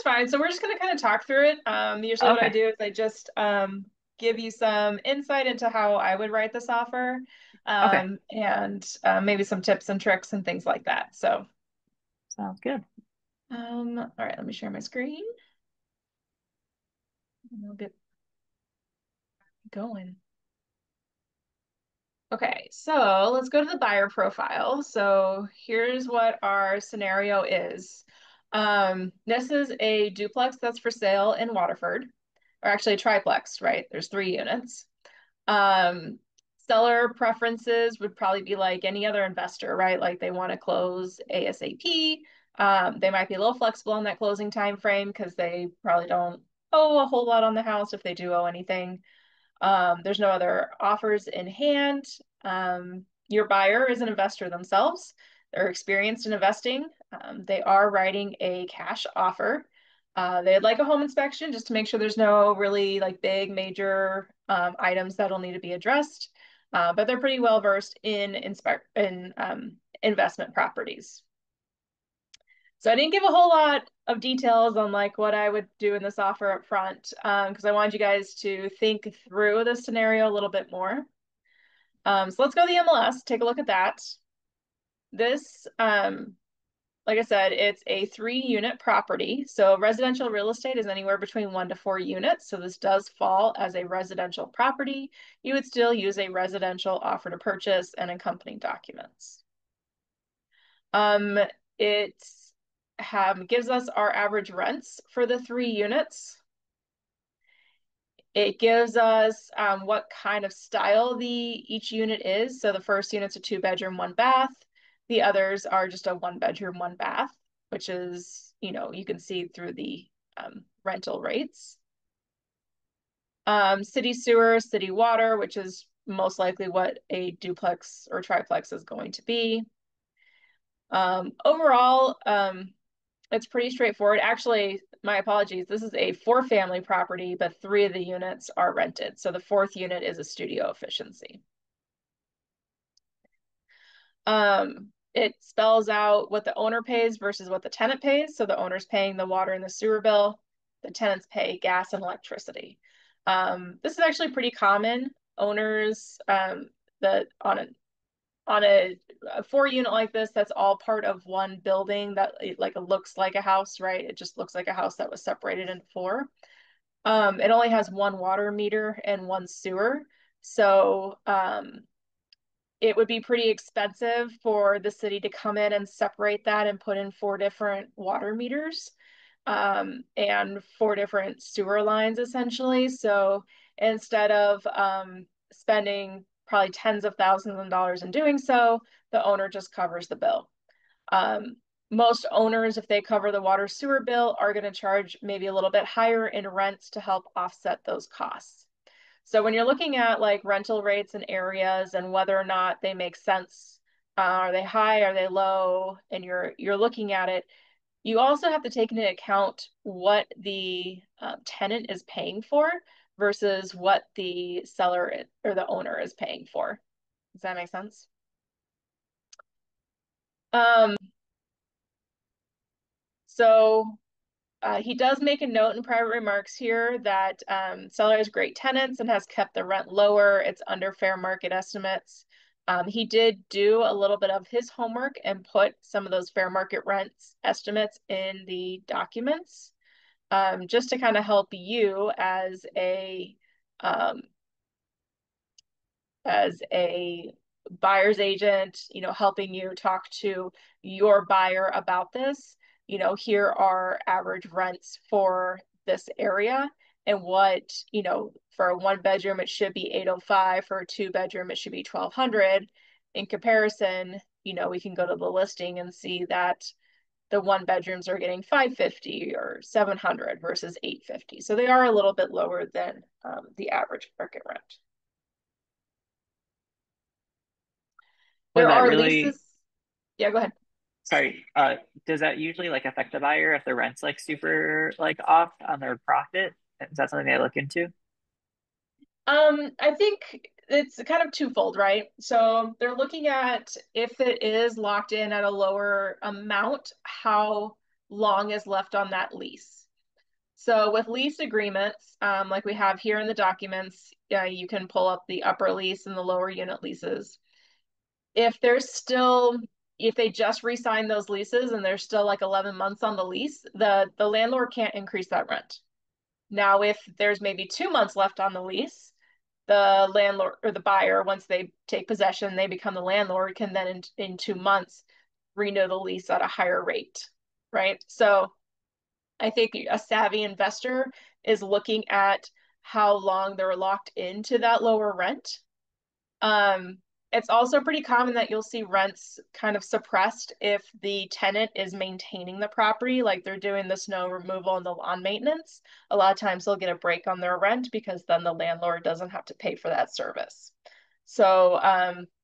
That's fine. So we're just going to kind of talk through it. Usually what I Okay. do is I just give you some insight into how I would write this offer, Okay. and maybe some tips and tricks and things like that. So, Sounds good. all right, let me share my screen and we'll get going. Okay, so let's go to the buyer profile. So here's what our scenario is. This is a duplex that's for sale in Waterford, or actually a triplex, right? There's 3 units. Um, Seller preferences would probably be like any other investor, right? Like they want to close ASAP. They might be a little flexible on that closing time frame because they probably don't owe a whole lot on the house if they do owe anything. There's no other offers in hand. Your buyer is an investor themselves. They're experienced in investing. They are writing a cash offer. They'd like a home inspection just to make sure there's no really like big major items that'll need to be addressed. But they're pretty well versed in investment properties. So I didn't give a whole lot of details on like what I would do in this offer up front, because I wanted you guys to think through the scenario a little bit more. So let's go to the MLS, take a look at that. This, like I said, it's a 3 unit property. So residential real estate is anywhere between 1 to 4 units. So this does fall as a residential property. You would still use a residential offer to purchase and accompanying documents. Um, it gives us our average rents for the 3 units. It gives us what kind of style each unit is. So the first unit's a 2 bedroom, 1 bath. The others are just a 1 bedroom, 1 bath, which is, you can see through the rental rates. City sewer, city water, which is most likely what a duplex or triplex is going to be. Overall, it's pretty straightforward. Actually, my apologies. This is a 4-family property, but 3 of the units are rented. So the 4th unit is a studio efficiency. It spells out what the owner pays versus what the tenant pays. So the owner's paying the water and the sewer bill. The tenants pay gas and electricity. This is actually pretty common. Owners that on a 4 unit like this, that's all part of one building that it looks like a house, right? It just looks like a house that was separated into 4. It only has 1 water meter and 1 sewer. So it would be pretty expensive for the city to come in and separate that and put in 4 different water meters, and 4 different sewer lines essentially. So instead of spending probably tens of thousands of dollars in doing so, the owner just covers the bill. Um, Most owners, if they cover the water sewer bill, are going to charge maybe a little bit higher in rents to help offset those costs. So when you're looking at like rental rates and areas and whether or not they make sense, are they high, are they low, and you're looking at it, you also have to take into account what the tenant is paying for versus what the seller or the owner is paying for. Does that make sense? Um, so he does make a note in private remarks here that seller has great tenants and has kept the rent lower. It's under fair market estimates. He did do a little bit of his homework and put some of those fair market rents estimates in the documents, just to kind of help you um, as a buyer's agent, helping you talk to your buyer about this. Here are average rents for this area, and what, for a 1 bedroom, it should be 805. For a 2 bedroom, it should be 1200. In comparison, we can go to the listing and see that the 1 bedrooms are getting 550 or 700 versus 850. So they are a little bit lower than the average market rent. Was There that are really, leases. Yeah, go ahead. sorry, does that usually like affect the buyer if the rent's like super like off on their profit? Is that something they look into? I think it's kind of twofold, right? So they're looking at if it is locked in at a lower amount, how long is left on that lease. So with lease agreements, like we have here in the documents, you can pull up the upper lease and the lower unit leases. If they just re-sign those leases and there's still like 11 months on the lease, the landlord can't increase that rent. Now, if there's maybe 2 months left on the lease, the landlord or the buyer, once they take possession, they become the landlord, can then in 2 months renew the lease at a higher rate, right? So I think a savvy investor is looking at how long they're locked into that lower rent. Um, it's also pretty common that you'll see rents kind of suppressed if the tenant is maintaining the property, like they're doing the snow removal and the lawn maintenance. A lot of times they'll get a break on their rent because then the landlord doesn't have to pay for that service. So,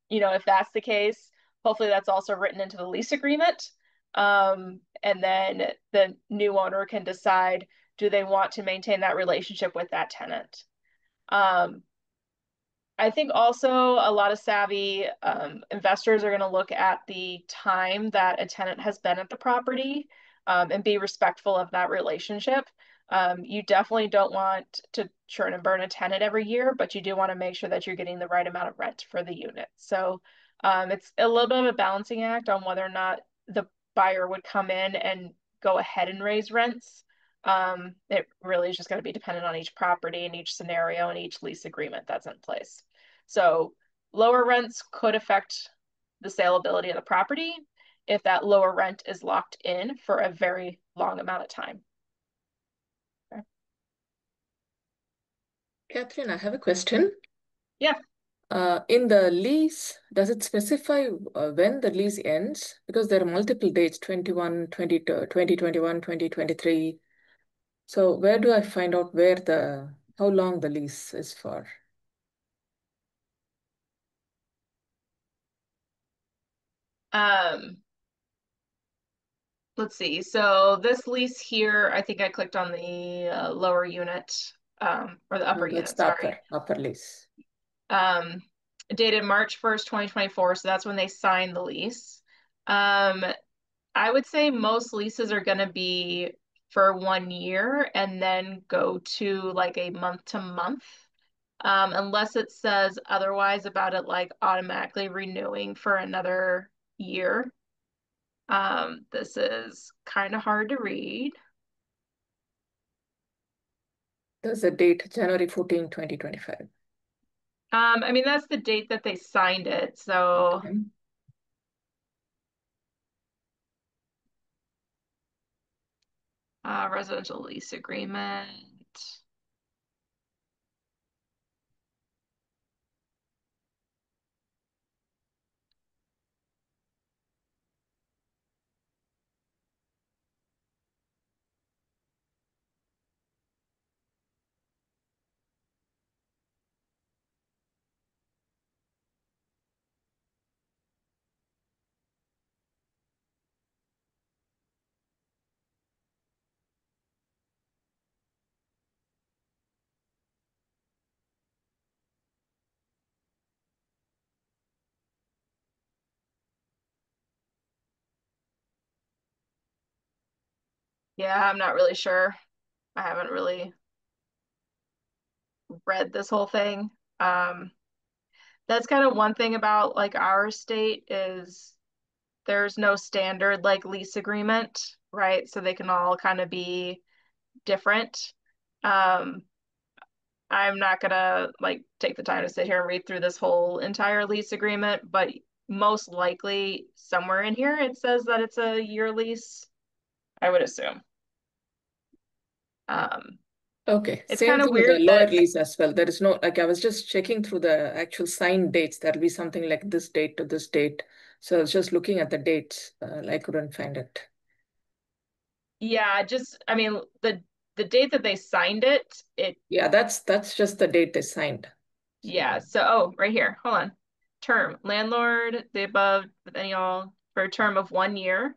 if that's the case, hopefully that's also written into the lease agreement. And then the new owner can decide, do they want to maintain that relationship with that tenant? Um, I think also a lot of savvy investors are going to look at the time that a tenant has been at the property, and be respectful of that relationship. You definitely don't want to churn and burn a tenant every year, but you do want to make sure that you're getting the right amount of rent for the unit. So it's a little bit of a balancing act on whether or not the buyer would come in and go ahead and raise rents. It really is just going to be dependent on each property and each scenario and each lease agreement that's in place. So lower rents could affect the saleability of the property if that lower rent is locked in for a very long amount of time. Okay. Catherine, I have a question. Yeah. In the lease, does it specify when the lease ends? Because there are multiple dates, 21, 22, 2021, 2023. So where do I find out how long the lease is for? Let's see. So this lease here, I think I clicked on the lower unit, or the upper No, that's unit, the sorry. upper lease. Um, Dated March 1st, 2024. So that's when they signed the lease. I would say most leases are going to be for 1 year and then go to like a month to month, unless it says otherwise about it, like automatically renewing for another year. This is kind of hard to read. There's a date, January 14, 2025. I mean, that's the date that they signed it. So Okay. residential lease agreement. Yeah, I'm not really sure. I haven't really read this whole thing. Um, that's kind of one thing about like our state is there's no standard like lease agreement, right? So they can all kind of be different. Um, I'm not gonna like take the time to sit here and read through this whole entire lease agreement, but most likely somewhere in here it says that it's a year lease, I would assume. Um, Okay, it's same kind of thing with the weird lower that, lease as well. There is no, like I was just checking through the actual signed dates. There'll be something like this date to this date. So I was just looking at the dates. I couldn't find it. yeah, just I mean the date that they signed it Yeah, that's just the date they signed. yeah, so oh, right here. Hold on. Term. Landlord, the above with any all for a term of 1 year.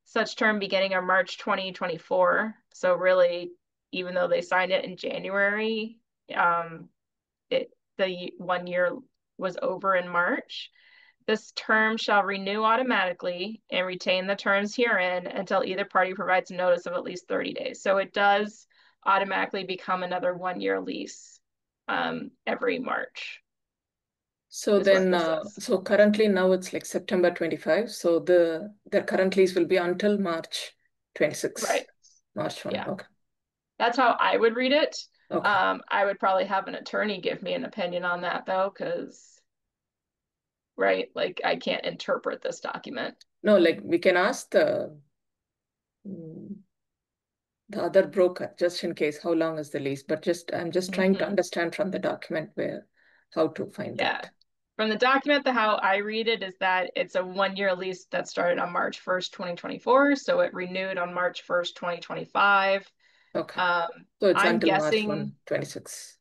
Such term beginning on March 2024. So really, even though they signed it in January, the 1 year was over in March. This term shall renew automatically and retain the terms herein until either party provides notice of at least 30 days. So it does automatically become another 1-year lease every March. So then, so currently now it's like September 25. So their current lease will be until March 26. Right. March 20. Yeah. Okay. That's how I would read it. Okay. I would probably have an attorney give me an opinion on that though, because, right, like I can't interpret this document. No, like we can ask the other broker just in case how long is the lease, but I'm just trying to understand from the document how to find that. From the document, how I read it is that it's a 1-year lease that started on March 1st, 2024. So it renewed on March 1st, 2025. Okay. So it's I'm until guessing March 1, 26.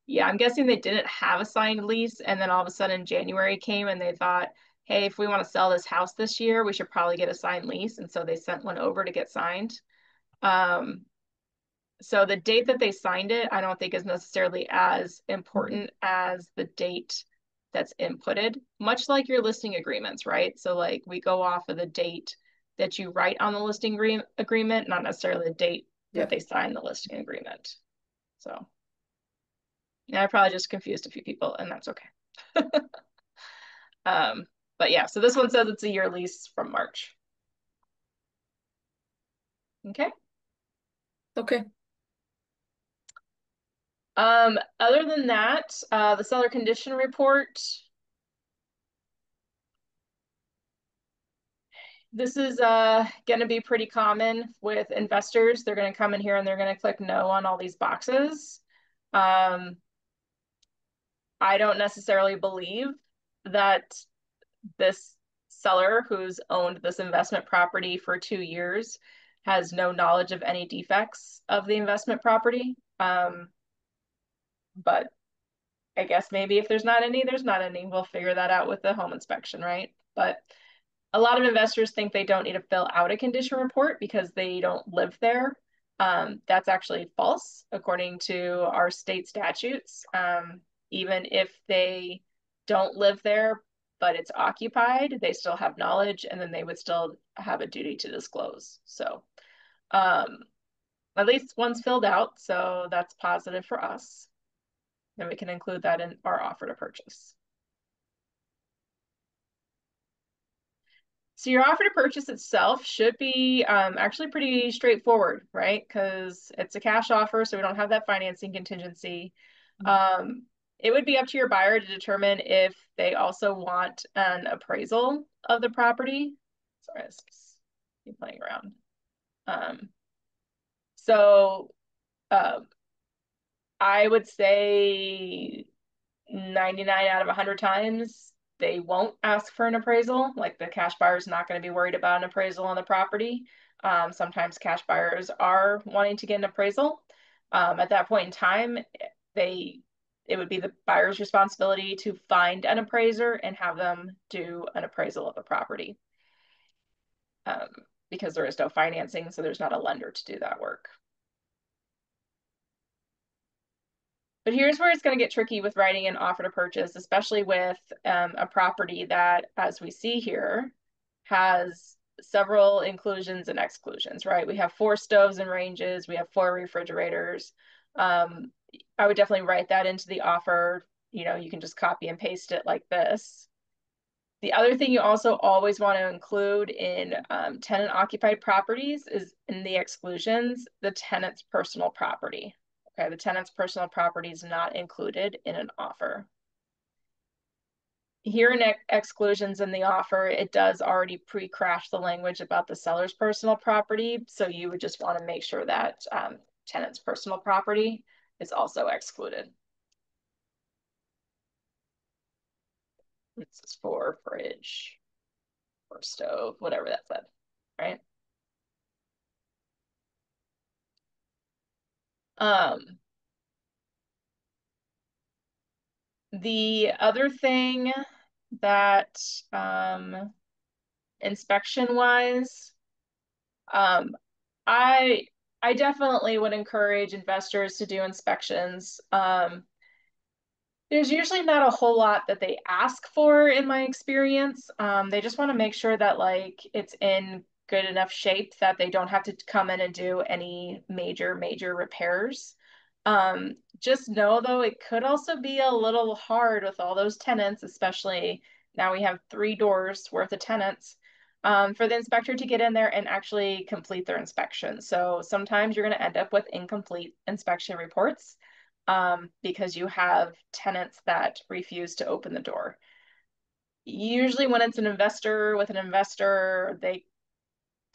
Yeah, I'm guessing they didn't have a signed lease, and then all of a sudden January came and they thought, hey, if we want to sell this house this year, we should probably get a signed lease. And so they sent one over to get signed. So the date that they signed it, I don't think is necessarily as important as the date that's inputted, much like your listing agreements, right? So like we go off of the date that you write on the listing agreement, not necessarily the date that they sign the listing agreement. So yeah, I probably just confused a few people, and that's okay. But yeah, so this one says it's a year lease from March. Okay. Okay. Other than that, the seller condition report. This is going to be pretty common with investors. They're going to come in here and they're going to click no on all these boxes. I don't necessarily believe that this seller who's owned this investment property for 2 years has no knowledge of any defects of the investment property. But I guess maybe if there's not any, there's not any. We'll figure that out with the home inspection, right? But a lot of investors think they don't need to fill out a condition report because they don't live there. That's actually false, according to our state statutes. Even if they don't live there, but it's occupied, they still have knowledge, and then they would still have a duty to disclose. So at least one's filled out, so that's positive for us. Then we can include that in our offer to purchase. So your offer to purchase itself should be actually pretty straightforward, right? Because it's a cash offer, so we don't have that financing contingency. It would be up to your buyer to determine if they also want an appraisal of the property. Sorry, I'm playing around. I would say 99 out of 100 times they won't ask for an appraisal. Like the cash buyer is not going to be worried about an appraisal on the property. Sometimes cash buyers are wanting to get an appraisal. At that point in time, it would be the buyer's responsibility to find an appraiser and have them do an appraisal of the property. Because there is no financing, so there's not a lender to do that work. But here's where it's going to get tricky with writing an offer to purchase, especially with a property that, as we see here, has several inclusions and exclusions, right? We have 4 stoves and ranges. We have 4 refrigerators. I would definitely write that into the offer. You know, you can just copy and paste it like this. The other thing you also always want to include in tenant-occupied properties is in the exclusions, the tenant's personal property. Okay, the tenant's personal property is not included in an offer. Here in exclusions in the offer, it does already pre-crash the language about the seller's personal property. So you would just want to make sure that tenant's personal property is also excluded. This is for fridge or stove, whatever that said, right? The other thing that inspection wise, I definitely would encourage investors to do inspections. There's usually not a whole lot that they ask for in my experience. They just want to make sure that like it's in good enough shape that they don't have to come in and do any major repairs. Just know though, it could also be a little hard with all those tenants, especially now we have 3 doors worth of tenants, for the inspector to get in there and actually complete their inspection. So sometimes you're going to end up with incomplete inspection reports, because you have tenants that refuse to open the door. Usually when it's an investor with an investor, they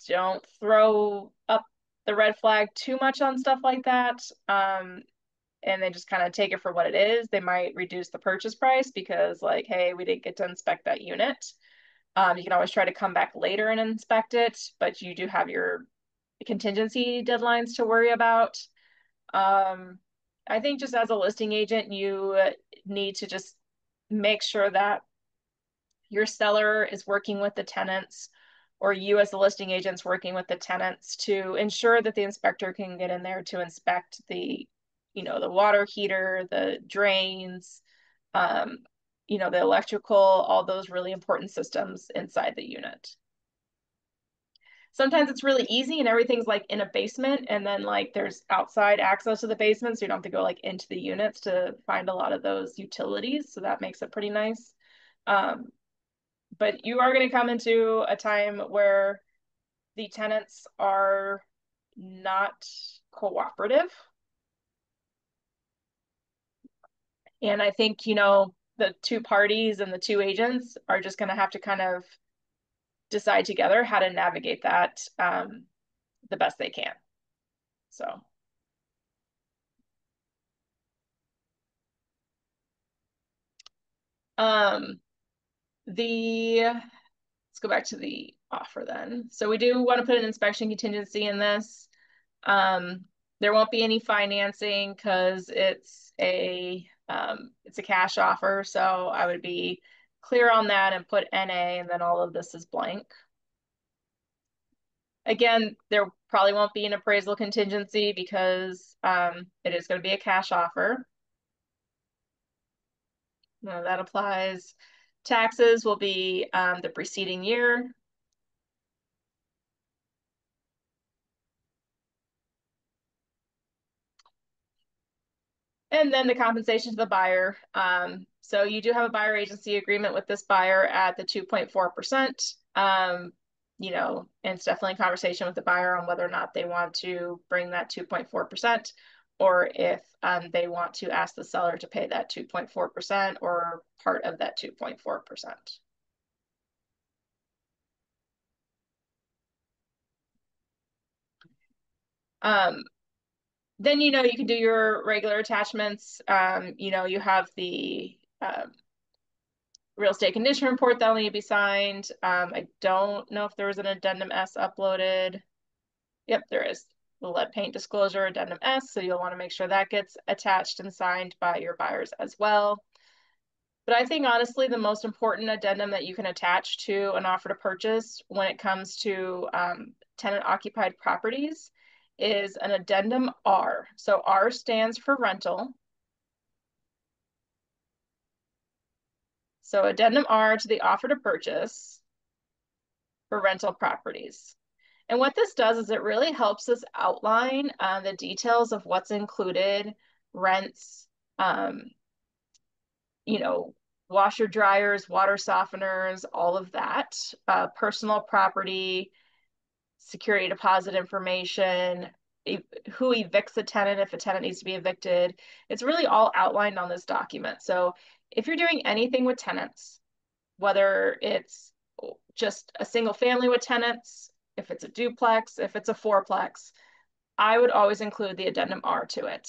don't throw up the red flag too much on stuff like that. And they just kind of take it for what it is. They might reduce the purchase price because, like, hey, we didn't get to inspect that unit. You can always try to come back later and inspect it, but you do have your contingency deadlines to worry about. I think just as a listing agent, you need to just make sure that your seller is working with the tenants, or you as the listing agent's working with the tenants to ensure that the inspector can get in there to inspect the, the water heater, the drains, the electrical, all those really important systems inside the unit. Sometimes it's really easy and everything's like in a basement, and then like there's outside access to the basement, so you don't have to go like into the units to find a lot of those utilities. So that makes it pretty nice. But you are going to come into a time where the tenants are not cooperative. And I think, the 2 parties and the 2 agents are just going to have to kind of decide together how to navigate that the best they can. So. Let's go back to the offer then. So we do want to put an inspection contingency in this. There won't be any financing because it's a cash offer. So I would be clear on that and put NA, and then all of this is blank. Again, there probably won't be an appraisal contingency because it is going to be a cash offer. No, that applies. Taxes will be the preceding year. And then the compensation to the buyer. So you do have a buyer agency agreement with this buyer at the 2.4%. And it's definitely a conversation with the buyer on whether or not they want to bring that 2.4%, or if they want to ask the seller to pay that 2.4% or part of that 2.4%. Then, you can do your regular attachments. You have the real estate condition report that will need to be signed. I don't know if there was an addendum S uploaded. Yep, there is. The lead paint disclosure addendum S, so you'll want to make sure that gets attached and signed by your buyers as well. But I think honestly, the most important addendum that you can attach to an offer to purchase when it comes to tenant occupied properties is an addendum R. So R stands for rental. So addendum R to the offer to purchase for rental properties. And what this does is it really helps us outline the details of what's included, rents, washer dryers, water softeners, all of that, personal property, security deposit information, who evicts a tenant if a tenant needs to be evicted. It's really all outlined on this document. So if you're doing anything with tenants, whether it's just a single family with tenants, if it's a duplex, if it's a fourplex, I would always include the addendum R to it.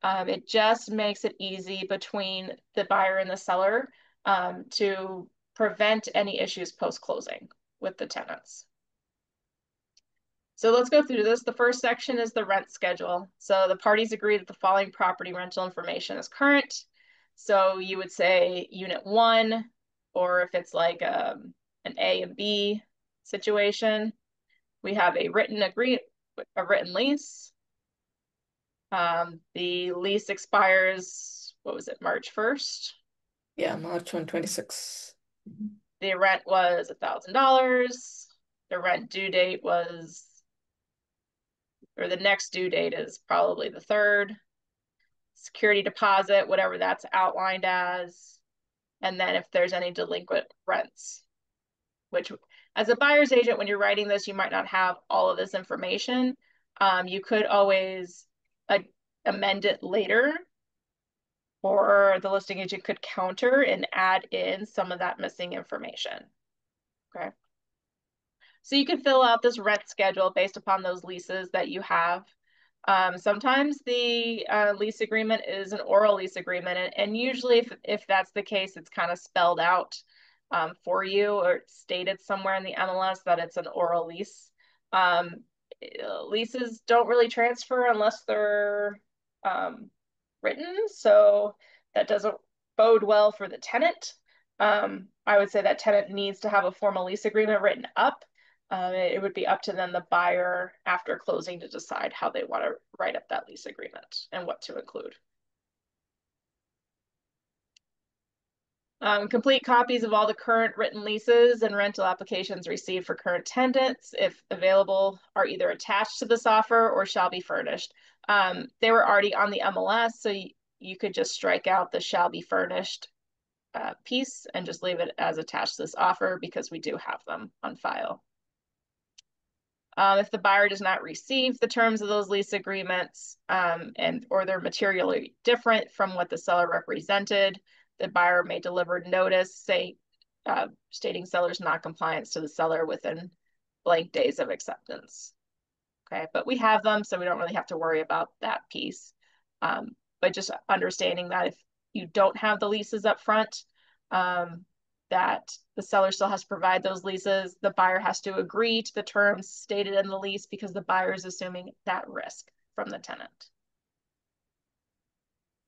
It just makes it easy between the buyer and the seller to prevent any issues post-closing with the tenants. So let's go through this. The first section is the rent schedule. So the parties agree that the following property rental information is current. So you would say unit 1, or if it's like an A and B situation, we have a written lease. The lease expires, what was it, March 1st? Yeah, March 1, 26. The rent was $1,000. the rent due date was, or the next due date is probably the 3rd. Security deposit, whatever that's outlined as. And then if there's any delinquent rents, which as a buyer's agent, when you're writing this, you might not have all of this information. You could always amend it later, or the listing agent could counter and add in some of that missing information. Okay. So you can fill out this rent schedule based upon those leases that you have. Sometimes the lease agreement is an oral lease agreement, and usually if that's the case, it's kind of spelled out for you or stated somewhere in the MLS that it's an oral lease. Leases don't really transfer unless they're written, so that doesn't bode well for the tenant. I would say that tenant needs to have a formal lease agreement written up. It would be up to then the buyer after closing to decide how they want to write up that lease agreement and what to include. Complete copies of all the current written leases and rental applications received for current tenants, if available, are either attached to this offer or shall be furnished. They were already on the MLS, so you could just strike out the shall be furnished piece and just leave it as attached to this offer because we do have them on file. If the buyer does not receive the terms of those lease agreements or they're materially different from what the seller represented, the buyer may deliver notice, stating seller's non-compliance to the seller within blank days of acceptance. Okay, but we have them, so we don't really have to worry about that piece. But just understanding that if you don't have the leases up front, that the seller still has to provide those leases. The buyer has to agree to the terms stated in the lease because the buyer is assuming that risk from the tenant.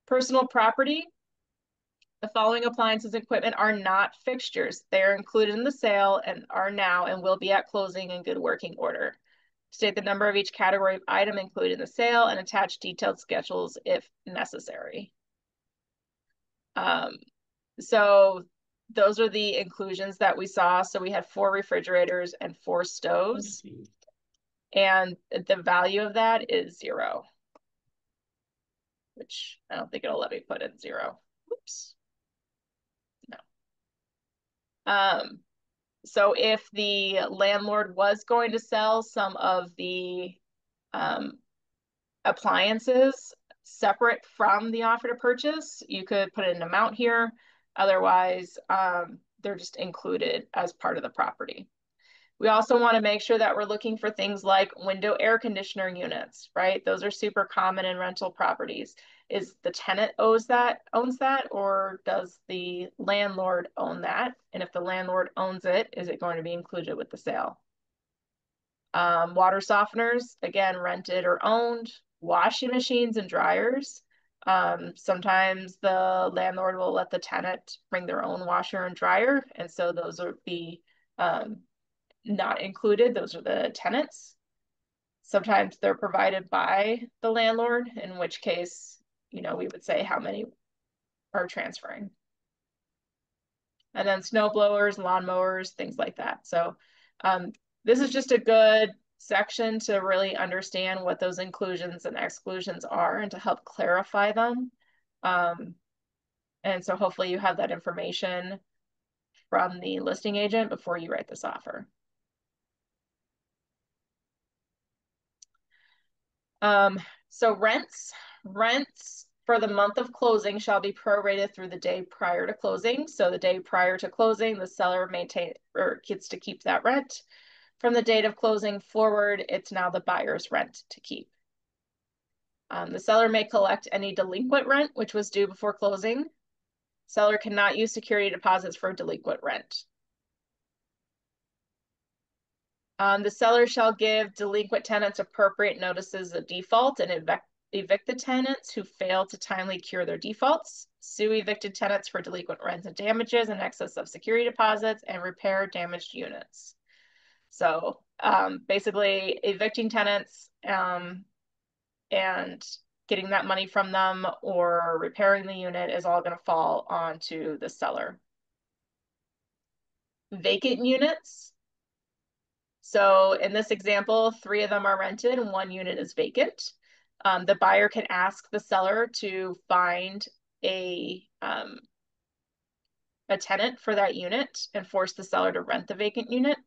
Personal property. The following appliances and equipment are not fixtures. They are included in the sale and are now and will be at closing in good working order. State the number of each category of item included in the sale and attach detailed schedules if necessary. So those are the inclusions that we saw. So we had 4 refrigerators and 4 stoves. And the value of that is 0. Which I don't think it'll let me put in 0. Oops. No. So if the landlord was going to sell some of the appliances separate from the offer to purchase, you could put an amount here. Otherwise, they're just included as part of the property. We also want to make sure that we're looking for things like window air conditioner units, right? Those are super common in rental properties. Is the tenant owns that, or does the landlord own that? And if the landlord owns it, is it going to be included with the sale? Water softeners, again, rented or owned. Washing machines and dryers. Sometimes the landlord will let the tenant bring their own washer and dryer, and so those would be not included. Those are the tenants. Sometimes they're provided by the landlord, in which case, we would say how many are transferring. And then snow blowers, lawn mowers, things like that. So this is just a good section to really understand what those inclusions and exclusions are and to help clarify them. And so hopefully you have that information from the listing agent before you write this offer. So rents for the month of closing shall be prorated through the day prior to closing. So the day prior to closing, the seller gets to keep that rent. From the date of closing forward, it's now the buyer's rent to keep. The seller may collect any delinquent rent, which was due before closing. Seller cannot use security deposits for delinquent rent. The seller shall give delinquent tenants appropriate notices of default and evict the tenants who fail to timely cure their defaults, sue evicted tenants for delinquent rents and damages in excess of security deposits, and repair damaged units. So basically evicting tenants and getting that money from them or repairing the unit is all going to fall onto the seller. Vacant units. So in this example, 3 of them are rented and 1 unit is vacant. The buyer can ask the seller to find a tenant for that unit and force the seller to rent the vacant unit.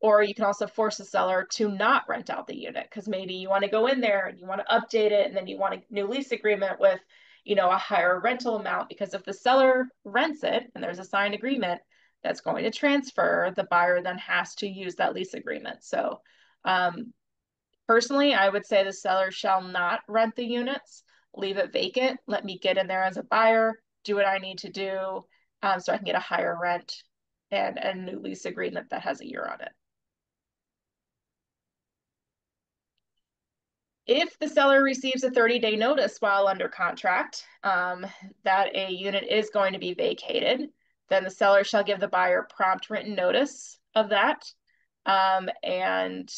Or you can also force the seller to not rent out the unit because maybe you want to go in there and you want to update it and then you want a new lease agreement with, you know, a higher rental amount, because if the seller rents it and there's a signed agreement that's going to transfer, the buyer then has to use that lease agreement. So personally, I would say the seller shall not rent the units, leave it vacant, let me get in there as a buyer, do what I need to do so I can get a higher rent and a new lease agreement that has a year on it. If the seller receives a 30-day notice while under contract that a unit is going to be vacated, then the seller shall give the buyer prompt written notice of that. And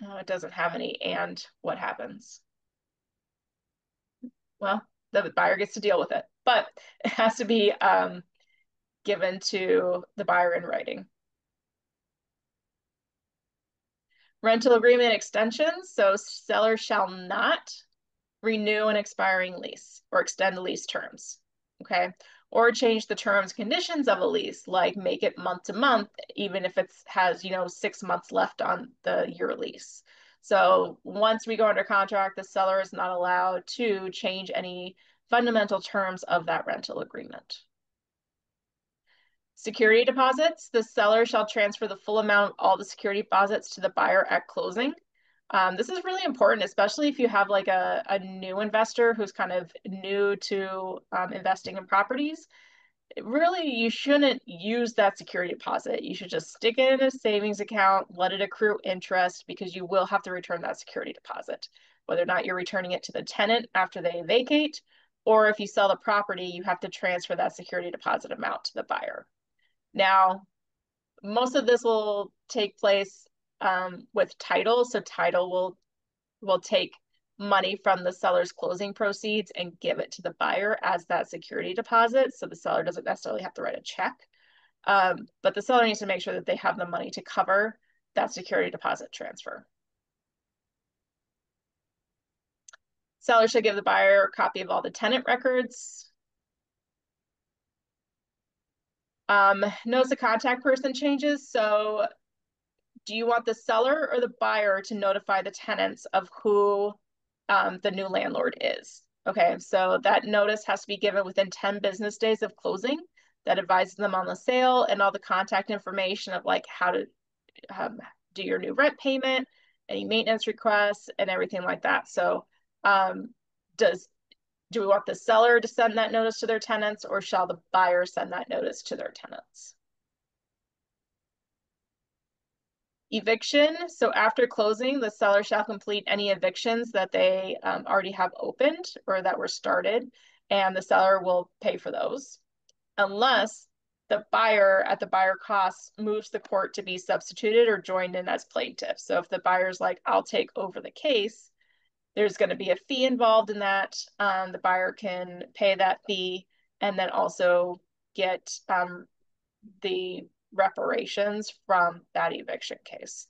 it doesn't have any and what happens. Well, the buyer gets to deal with it, but it has to be given to the buyer in writing. Rental agreement extensions. So seller shall not renew an expiring lease or extend the lease terms, okay? Or change the terms conditions of a lease, like make it month to month, even if it has, you know, 6 months left on the year lease. So once we go under contract, the seller is not allowed to change any fundamental terms of that rental agreement. Security deposits, the seller shall transfer the full amount of all the security deposits to the buyer at closing. This is really important, especially if you have like a new investor who's kind of new to investing in properties. Really, you shouldn't use that security deposit. You should just stick it in a savings account, let it accrue interest, because you will have to return that security deposit, whether or not you're returning it to the tenant after they vacate, or if you sell the property, you have to transfer that security deposit amount to the buyer. Now, most of this will take place with title. So title will take money from the seller's closing proceeds and give it to the buyer as that security deposit. So the seller doesn't necessarily have to write a check. But the seller needs to make sure that they have the money to cover that security deposit transfer. Seller should give the buyer a copy of all the tenant records. Notice the contact person changes. So do you want the seller or the buyer to notify the tenants of who the new landlord is? Okay, so that notice has to be given within 10 business days of closing. That advises them on the sale and all the contact information of like how to do your new rent payment, any maintenance requests, and everything like that. So do we want the seller to send that notice to their tenants, or shall the buyer send that notice to their tenants? Eviction. So after closing, the seller shall complete any evictions that they already have opened or that were started, and the seller will pay for those, unless the buyer at the buyer cost moves the court to be substituted or joined in as plaintiff. So if the buyer's like, I'll take over the case, there's going to be a fee involved in that. The buyer can pay that fee and then also get the reparations from that eviction case.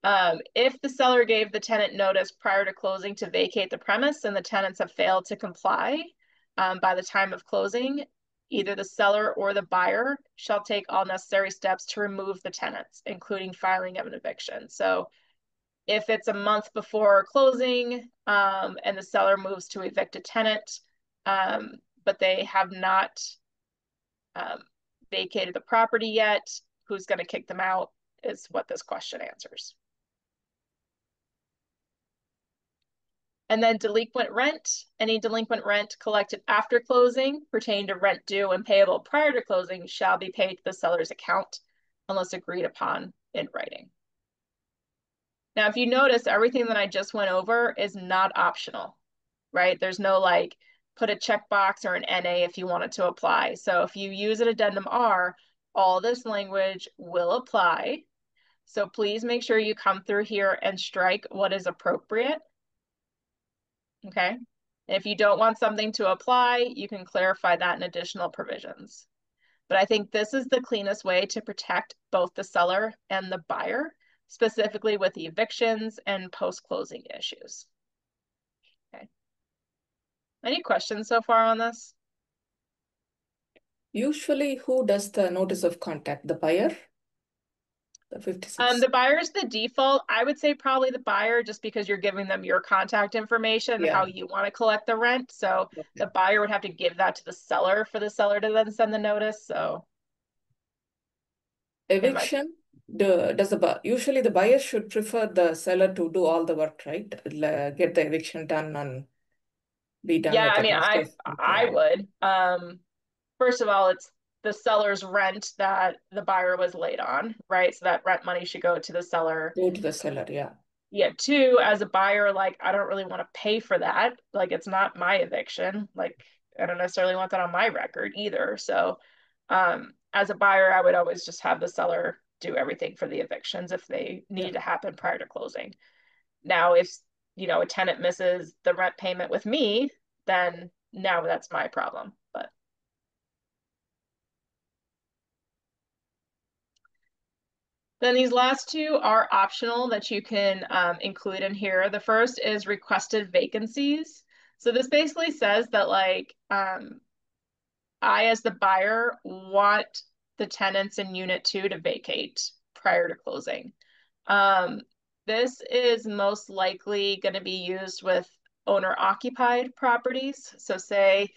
If the seller gave the tenant notice prior to closing to vacate the premise and the tenants have failed to comply by the time of closing, either the seller or the buyer shall take all necessary steps to remove the tenants, including filing of an eviction. So if it's a month before closing and the seller moves to evict a tenant, but they have not vacated the property yet, who's going to kick them out is what this question answers. And then delinquent rent. Any delinquent rent collected after closing pertaining to rent due and payable prior to closing shall be paid to the seller's account unless agreed upon in writing. Now, if you notice, everything that I just went over is not optional, right? There's no like put a checkbox or an NA if you wanted to apply. So if you use an addendum R, all this language will apply. So please make sure you come through here and strike what is appropriate. Okay. And if you don't want something to apply, you can clarify that in additional provisions. But I think this is the cleanest way to protect both the seller and the buyer, specifically with evictions and post-closing issues. Okay. Any questions so far on this? Usually, who does the notice of contact? The buyer? The 56. The buyer is the default. I would say probably the buyer, just because you're giving them your contact information, Yeah. how you want to collect the rent. So Okay. the buyer would have to give that to the seller for the seller to then send the notice. So Eviction, usually the buyer should prefer the seller to do all the work, right? Get the eviction done and be done yeah, with I it mean, instead of I would. First of all, it's the seller's rent that the buyer was late on, right? So that rent money should go to the seller. go to the seller, yeah. Yeah, two, as a buyer, like I don't really want to pay for that. Like it's not my eviction. Like I don't necessarily want that on my record either. So as a buyer, I would always just have the seller do everything for the evictions if they needed to happen prior to closing. Now, if a tenant misses the rent payment with me, then now that's my problem. But then these last two are optional that you can include in here. The first is requested vacancies. So this basically says that like I, as the buyer, want the tenants in unit 2 to vacate prior to closing. This is most likely going to be used with owner occupied properties. So say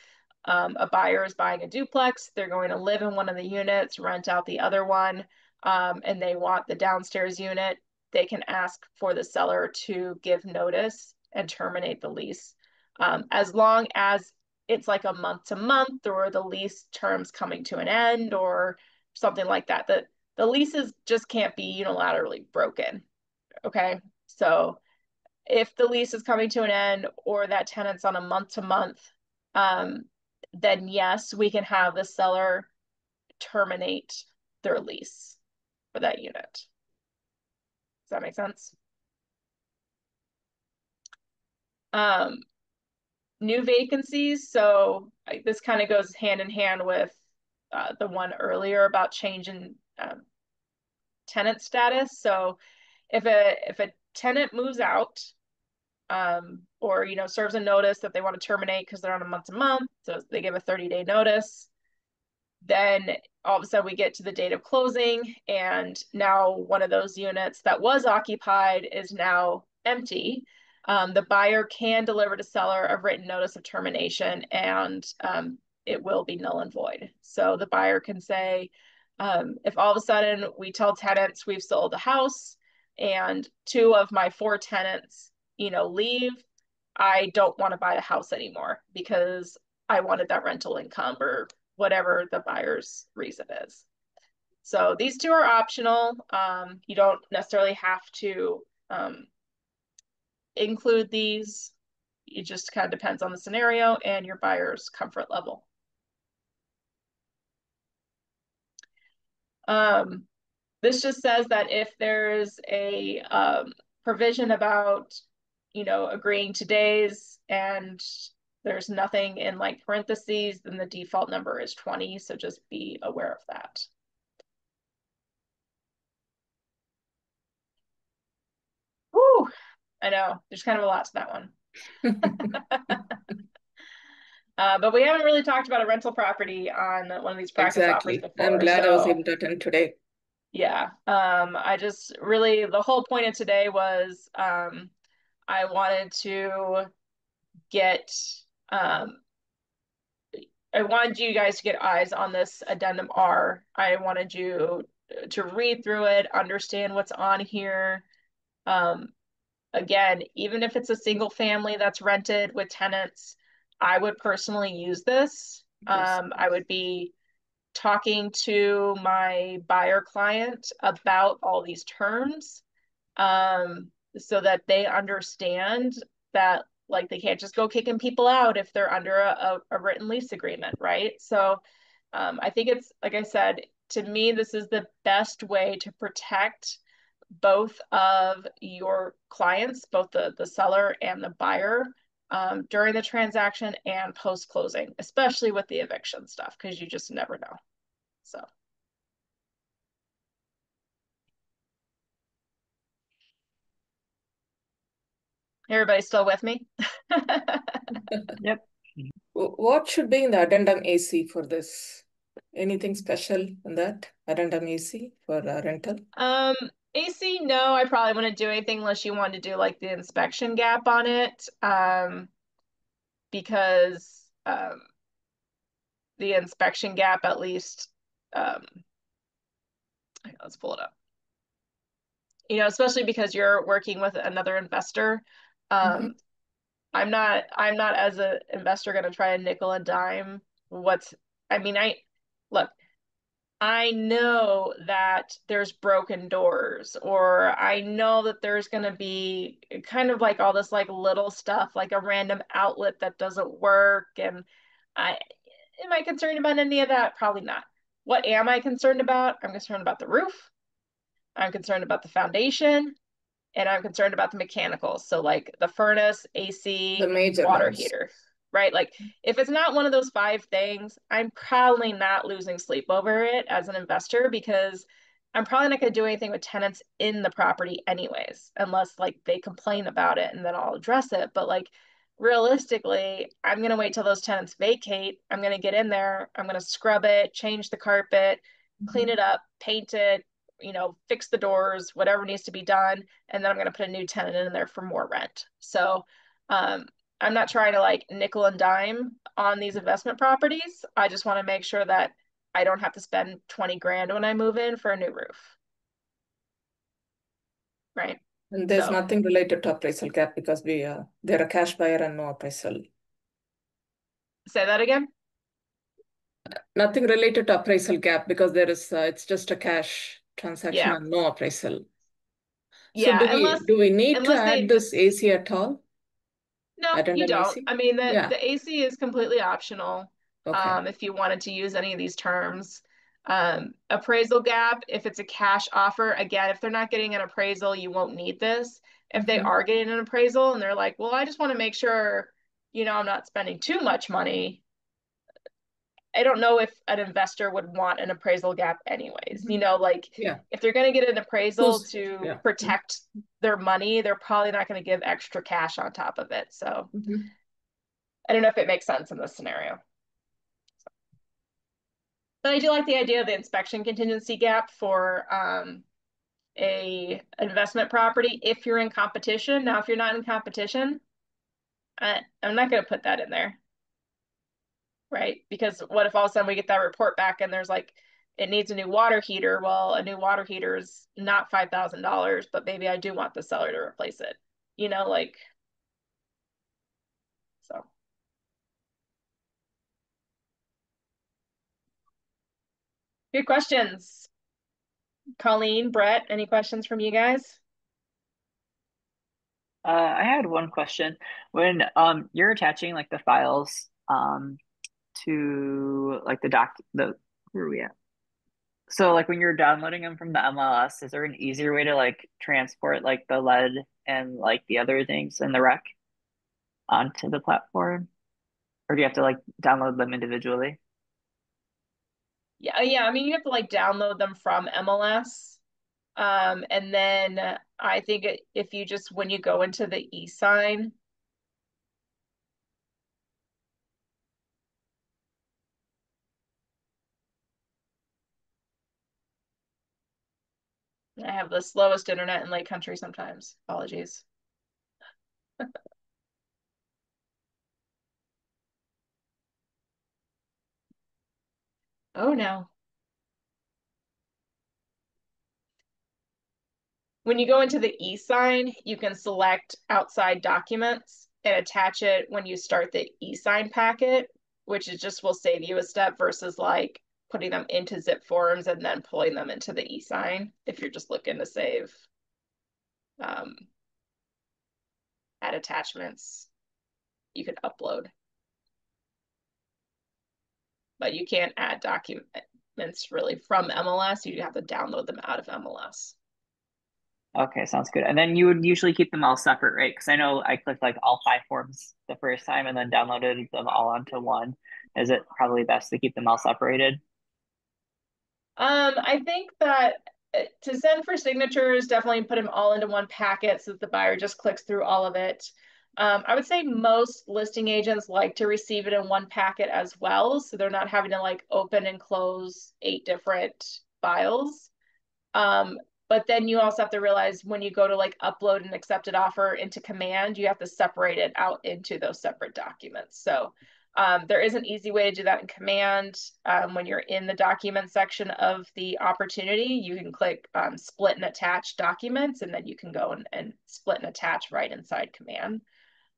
a buyer is buying a duplex, they're going to live in one of the units, rent out the other one, and they want the downstairs unit, they can ask for the seller to give notice and terminate the lease. As long as it's like a month to month or the lease terms coming to an end or something like that. The leases just can't be unilaterally broken. Okay. So if the lease is coming to an end or that tenant's on a month to month, then yes, we can have the seller terminate their lease for that unit. Does that make sense? New vacancies. So this kind of goes hand in hand with the one earlier about change in tenant status. So if a tenant moves out or serves a notice that they want to terminate because they're on a month to month, so they give a 30-day notice, then all of a sudden we get to the date of closing and now one of those units that was occupied is now empty. The buyer can deliver to seller a written notice of termination and it will be null and void. So the buyer can say, if all of a sudden we tell tenants we've sold a house and 2 of my 4 tenants, leave, I don't want to buy the house anymore because I wanted that rental income or whatever the buyer's reason is. So these 2 are optional. You don't necessarily have to include these. It just kind of depends on the scenario and your buyer's comfort level. This just says that if there's a provision about, agreeing to days and there's nothing in like parentheses, then the default number is 20. So just be aware of that. Whew, I know there's kind of a lot to that one. But we haven't really talked about a rental property on one of these practice offers Exactly. before. I'm glad I was So able to attend today. yeah, I just really, the whole point of today was I wanted to get, I wanted you guys to get eyes on this addendum R. I wanted you to read through it, understand what's on here. Again, even if it's a single family that's rented with tenants, I would personally use this. Yes. I would be talking to my buyer client about all these terms so that they understand that like they can't just go kicking people out if they're under a written lease agreement, right? So I think it's, like I said, to me, this is the best way to protect both of your clients, both the seller and the buyer, during the transaction and post-closing, especially with the eviction stuff, because you just never know. So. Everybody still with me? Yep. What should be in the addendum AC for this? Anything special in that addendum AC for rental? AC, no, I probably wouldn't do anything unless you wanted to do like the inspection gap on it. Because the inspection gap at least, let's pull it up. You know, especially because you're working with another investor. I'm not as an investor going to try and nickel and dime what's, I mean, look, I know that there's broken doors, or I know that there's going to be kind of like all this like little stuff, like a random outlet that doesn't work. And am I concerned about any of that? Probably not. What am I concerned about? I'm concerned about the roof. I'm concerned about the foundation, and I'm concerned about the mechanicals. So like the furnace, AC, the major water ones. heater, right? Like if it's not one of those 5 things, I'm probably not losing sleep over it as an investor, because I'm probably not going to do anything with tenants in the property anyways, unless like they complain about it and then I'll address it. But like realistically, I'm going to wait till those tenants vacate. I'm going to get in there. I'm going to scrub it, change the carpet, clean it up, paint it, you know, fix the doors, whatever needs to be done. And then I'm going to put a new tenant in there for more rent. So I'm not trying to like nickel and dime on these investment properties. I just want to make sure that I don't have to spend 20 grand when I move in for a new roof. Right. And there's So, nothing related to appraisal gap because they're a cash buyer and no appraisal. say that again. Nothing related to appraisal gap because there is it's just a cash transaction Yeah. and no appraisal. So Yeah. do we need to unless add they, this AC at all? no, you Addendum don't. AC? I mean, Yeah. the AC is completely optional. Okay. If you wanted to use any of these terms. Appraisal gap, if it's a cash offer, again, if they're not getting an appraisal, you won't need this. If they are getting an appraisal and they're like, well, I just want to make sure, you know, I'm not spending too much money. I don't know if an investor would want an appraisal gap anyways. You know, like Yeah. if they're going to get an appraisal to Yeah. protect their money, they're probably not going to give extra cash on top of it. So I don't know if it makes sense in this scenario. But I do like the idea of the inspection contingency gap for a investment property if you're in competition. Now, if you're not in competition, I'm not going to put that in there, right? Because what if all of a sudden we get that report back and there's like, it needs a new water heater. Well, a new water heater is not $5,000, but maybe I do want the seller to replace it, you know, like, so. Good questions. Colleen, Brett, any questions from you guys? I had one question. When you're attaching like the files to like the where are we at? So like when you're downloading them from the MLS, is there an easier way to like transport like the lead and like the other things in the rec onto the platform? Or do you have to like download them individually? Yeah. I mean, you have to like download them from MLS. And then I think if you just, when you go into the e-sign, I have the slowest internet in Lake Country sometimes. Apologies. Oh no. When you go into the e-sign, you can select outside documents and attach it when you start the e-sign packet, which is just will save you a step versus like putting them into zip forms and then pulling them into the e-sign if you're just looking to save add attachments you could upload. But you can't add documents really from MLS. You have to download them out of MLS. Okay, sounds good. And then you would usually keep them all separate, right? Because I know I clicked like all five forms the first time and then downloaded them all onto one. Is it probably best to keep them all separated? I think that to send for signatures, definitely put them all into one packet so that the buyer just clicks through all of it. I would say most listing agents like to receive it in one packet as well, so they're not having to like open and close 8 different files. But then you also have to realize when you go to like upload an accepted offer into Command, you have to separate it out into those separate documents. So there is an easy way to do that in Command. When you're in the document section of the opportunity, you can click split and attach documents, and then you can go and split and attach right inside Command.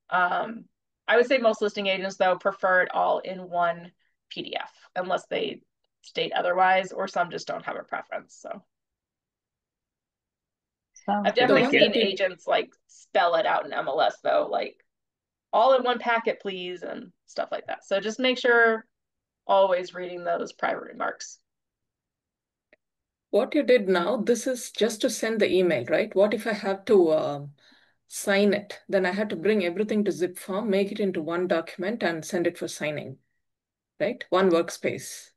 I would say most listing agents, though, prefer it all in one PDF, unless they state otherwise, or some just don't have a preference. So Sounds I've good. The definitely Thank one you. seen that you agents like spell it out in MLS though, like all in one packet, please, and stuff like that. So just make sure always reading those private remarks. what you did now, this is just to send the email, right? What if I have to sign it? Then I have to bring everything to zip form, make it into one document and send it for signing, right? One workspace.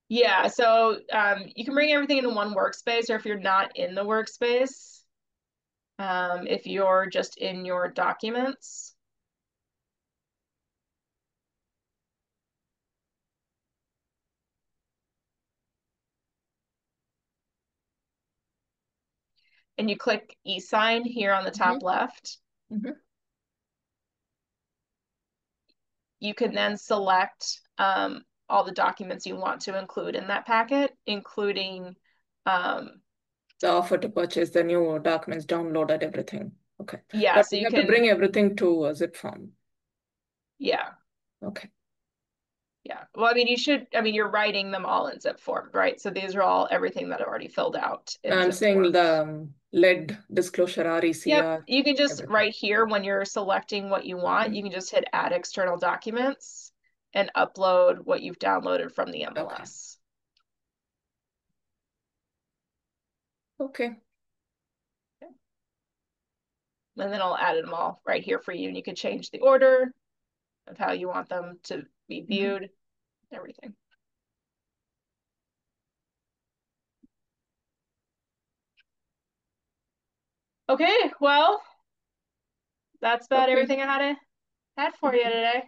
Yeah, so you can bring everything into one workspace, or if you're not in the workspace, if you're just in your documents, and you click e-sign here on the top left, Mm-hmm. you can then select all the documents you want to include in that packet, including The offer to purchase, the new documents downloaded, everything. Okay. yeah, But so we you have to can, bring everything to a zip form. yeah. Okay. Yeah. Well, I mean, you're writing them all in zip form, right? So these are all everything that are already filled out in I'm zip saying forms. the lead disclosure, Yep. RECR, You can just everything. right here when you're selecting what you want, you can just hit add external documents and upload what you've downloaded from the Okay. MLS. Okay. And then I'll add them all right here for you. And you can change the order of how you want them to be viewed, everything. Okay, well, that's about Okay. everything I had for you today.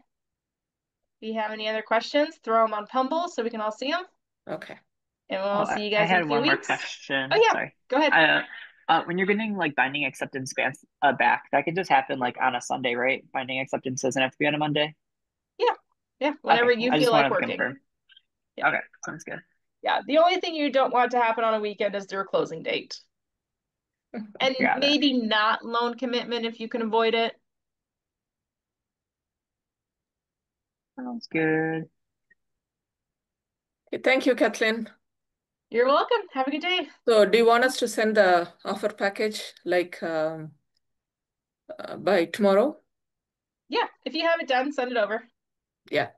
If you have any other questions, throw them on Pumble so we can all see them. Okay. And Oh, we'll see you I guys in a had few one more weeks. Oh question. yeah, Sorry. go ahead. When you're getting like binding acceptance back, that could just happen like on a Sunday, right? Binding acceptance doesn't have to be on a Monday. Yeah. Yeah. Whenever Okay, cool. you I just feel like wanted to working. confirm. Yeah. Okay, sounds good. Yeah. The only thing you don't want to happen on a weekend is their closing date. And Got it. maybe not loan commitment if you can avoid it. Sounds good. Okay, thank you, Kathleen. You're welcome. Have a good day. So do you want us to send the offer package like by tomorrow? Yeah. If you have it done, send it over. Yeah.